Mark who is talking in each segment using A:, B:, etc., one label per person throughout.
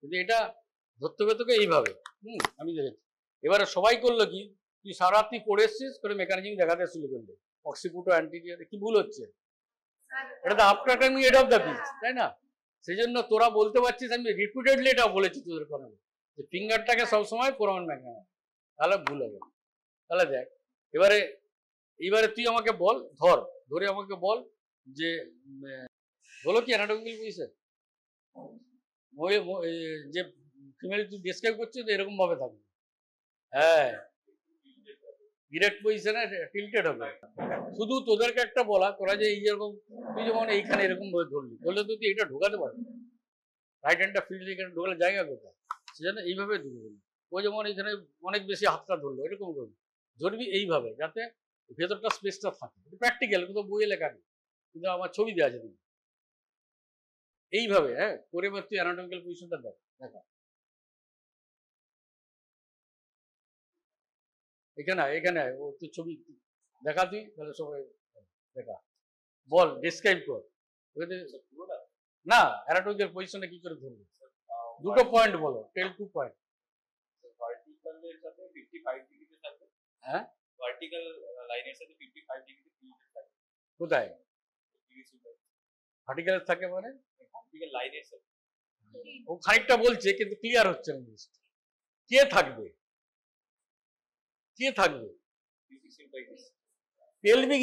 A: কিন্তু এটা ধরতে হবে তোকে এইভাবে। আমি দেখেছি। এবারে সবাই করলো কি, তুই সারা রাত্রি পড়ে এসছিস, করে মেকানিজম দেখাতে শুরু করলে, অক্সিপুটো অ্যান্টিরিয়ার কি ভুল হচ্ছে, এটা তো after timing add of the pitch, তাই না? সেই জন্য তোরা বলতে পারছিস, আমি রিপিটেডলি এটা বলেছি তোদের কথা, যে ফিঙ্গারটাকে সবসময় ফোরামন ম্যাগনাম, তাহলে ভুল হবে। তাহলে দেখ এইবারে তুই আমাকে বল, ধরে আমাকে বল যে বলো কি অ্যানাটমিক্যাল পজিশন যে ফিমেল তুই ডেসক্রাইব করছিস তো এরকম ভাবে থাকবে, হ্যাঁ ডিরেক্ট পজিশনে টিল্টেড হবে। শুধু তোদেরকে একটা বলা, তোরা যে এই যেরকম তুই যেমন এইখানে এরকম ভাবে ধরলি, ধরলে তো তুই এটা ঢোকাতে পারবি, রাইট হ্যান্ডটা ফিল্ড এখানে ঢোকালে জায়গা কোথায়, সেজন্য এইভাবে ঢুকবে। ও যেমন এখানে অনেক বেশি হাতটা ধরলো, এরকম ধরবি এইভাবে, যাতে ভেতরটা স্পেসটা থাকে। প্র্যাকটিক্যাল, কিন্তু বইয়ে লেখা নেই, কিন্তু আমার ছবি দেওয়া আছে তুমি এইভাবে, হ্যাঁ করে তুই অ্যানাটমিক্যাল পজিশনটা দেখা এখানে ও তুই ছবি দেখা, তুই তাহলে সবাই দেখা, বল ডিসক্রাইব কর না অ্যানাটমিক্যাল পজিশনে কি করে ধরবে, দুটো পয়েন্ট বলো, টেল 2 পয়েন্ট।
B: ভার্টিক্যালের সাথে 55 ডিগ্রিতে থাকবে,
A: হ্যাঁ
B: ভার্টিক্যাল লাইনের সাথে 55 ডিগ্রিতে টিল্টেড থাকবে।
A: কোথায় ভার্টিক্যাল থাকে, মানে
B: ভার্টিক্যাল লাইনের সাথে
A: ও খানিকটা বলছে কিন্তু ক্লিয়ার হচ্ছে না। কে থাকবে পেলভিক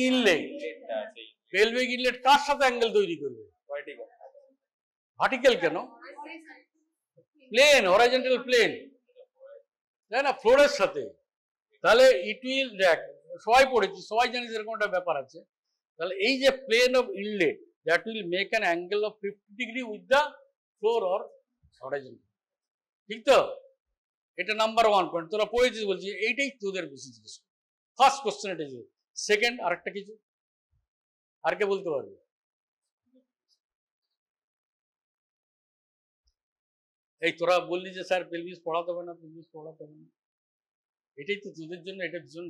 A: ইনলেট কার সাথে অ্যাঙ্গেল তৈরি করবে, ভার্টিক্যাল কেন, প্লেন হরাইজন্টাল প্লেন, তাই না, ফ্লোরের সাথে। তাহলে ইট উইল, দেখ সবাই পড়েছি, সবাই জানিস এরকম একটা ব্যাপার আছে। তাহলে এই যে plane of inlet that will make an angle of 50 degree with the floor or horizontal, ঠিক তো? এটা নাম্বার 1 পয়েন্ট, তোরা পড়েছিস বলছি, এইটাই তোদের বেশি জিজ্ঞেস। ফার্স্ট কোশ্চেন এটা। সেকেন্ড আরেকটা কিছু আর কে বলতে পারবে? এই তোরা বললি যে স্যার পেলভিস পড়াতে হবে না, পেলভিস পড়াতে হবে না, এটাই তো তোদের জন্য, এটা ভীষণ।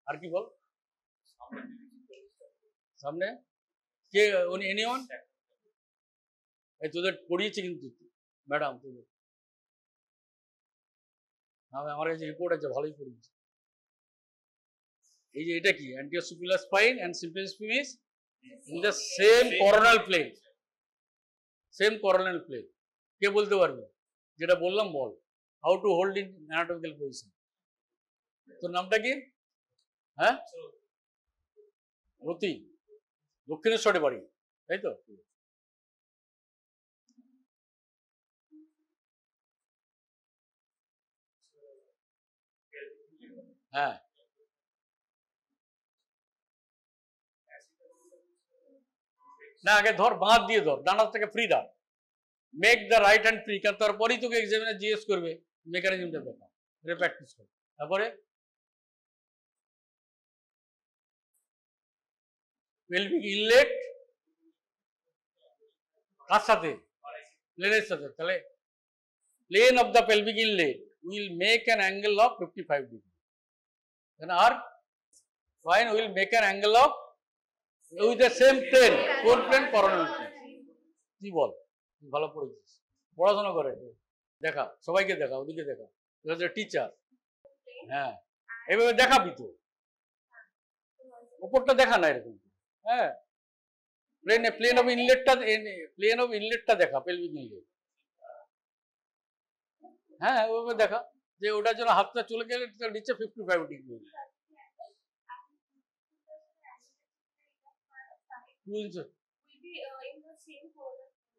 A: আর কি বল সামনে কে, এনিওয়ান? এই তোদের পড়িয়েছে কিন্তু ম্যাডাম, তোদের আমার কাছে রিপোর্ট আছে, ভালোই পড়িয়েছে। এই যে এটা কি, anterior superior spine and symphysis pubis in the same coronal plane, same coronal plane. কে বলতে পারবে? যেটা বললাম বল, how to hold in anatomical position. তোর নামটা কি? হ্যাঁ রতি, দক্ষিণেশ্বরে বাড়ি, তাই তো? হ্যাঁ না, আগে ধর, বাঁধ দিয়ে ধর, ডানার থেকে ফ্রি দাও, make the right hand free, কারণ তারপরেই তোকে এক্সামিনার জিজ্ঞেস করবে মেকানিজমটা দেখা, এটা প্র্যাকটিস কর। তারপরে পেলভিক ইনলেট কার সাথে, প্লেনের সাথে। তাহলে plane of the pelvic inlet will make an angle of 55 degree, আর fine will make an angle of with the same plane, কোন প্লেন, কোরোনাল প্লেন। কি বল, ভালো পড়েছিস, পড়াশোনা করে দেখা, সবাইকে দেখা, ওদিকে দেখা, টিচার। হ্যাঁ এভাবে দেখাবি তো, উপরটা দেখা না এরকম, হ্যাঁ প্লেন অফ ইনলেটটা দেখা, পেলভিক ইনলেট, হ্যাঁ ওইভাবে দেখা, যে ওটার জন্য হাতটা চলে গেলে নিচে 55 ডিগ্রি।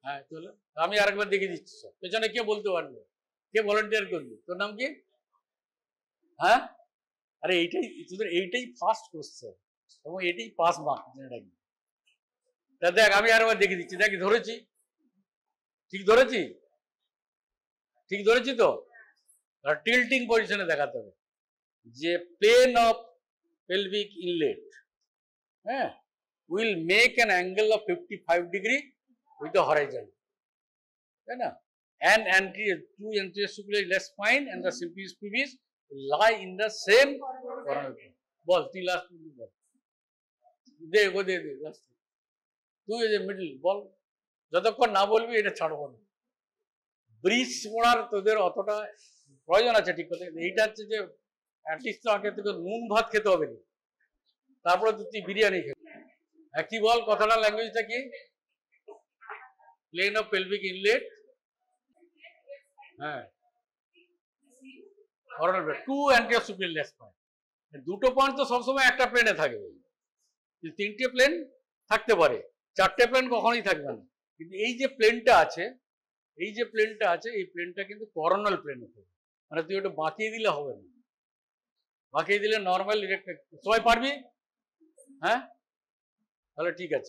A: হ্যাঁ চলো, আমি আরেকবার দেখিয়ে দিচ্ছি, পেছনে কে বলতে পারবে, কে ভলেন্টিয়ার করবি? তোর নাম কি? হ্যাঁ আরে এইটাই তোদের, এইটাই ফার্স্ট কোশ্চেন এবং এটাই পাস মার্ক, জেনে রাখবি। তা দেখ আমি আরেকবার দেখিয়ে দিচ্ছি, দেখ ধরেছি, ঠিক ধরেছি, ঠিক ধরেছি তো? টিল্টিং পজিশনে দেখাতে হবে যে প্লেন অফ পেলভিক ইনলেট, হ্যাঁ, will make an angle of 55 degree with the horizon, তাই না? And two anterior superior spine and the symphysis pubis lie in the same coronal plane. বল তুই লাস্ট বল, দে লাস্ট, তুই যে মিডল বল, যতক্ষণ না বলবি এটা ছাড়বো না। ব্রিজ পড়ার তোদের অতটা প্রয়োজন আছে ঠিক কথা, এইটা হচ্ছে যে অ্যাটলিস্ট তো আগে তোকে নুন ভাত খেতে হবে না, তারপরে তো তুই বিরিয়ানি খেতে। কি বল কথাটা, ল্যাঙ্গুয়েজটা কি? প্লেন অফ পেলভিক ইনলেট, হ্যাঁ, অরনাল plane, to anterior superior spine. দুটো পয়েন্ট তো সবসময় একটা প্লেনে থাকবে, তিনটে প্লেন থাকতে পারে, চারটে প্লেন কখনোই থাকবে না। কিন্তু এই যে প্লেনটা আছে, এই যে প্লেনটা আছে, এই প্লেনটা কিন্তু করোনাল প্লেন হবে, মানে তুই ওটা বাঁকিয়ে দিলে হবে না, বাঁকিয়ে দিলে নর্মাল সবাই পারবি? হ্যাঁ, তাহলে ঠিক আছে।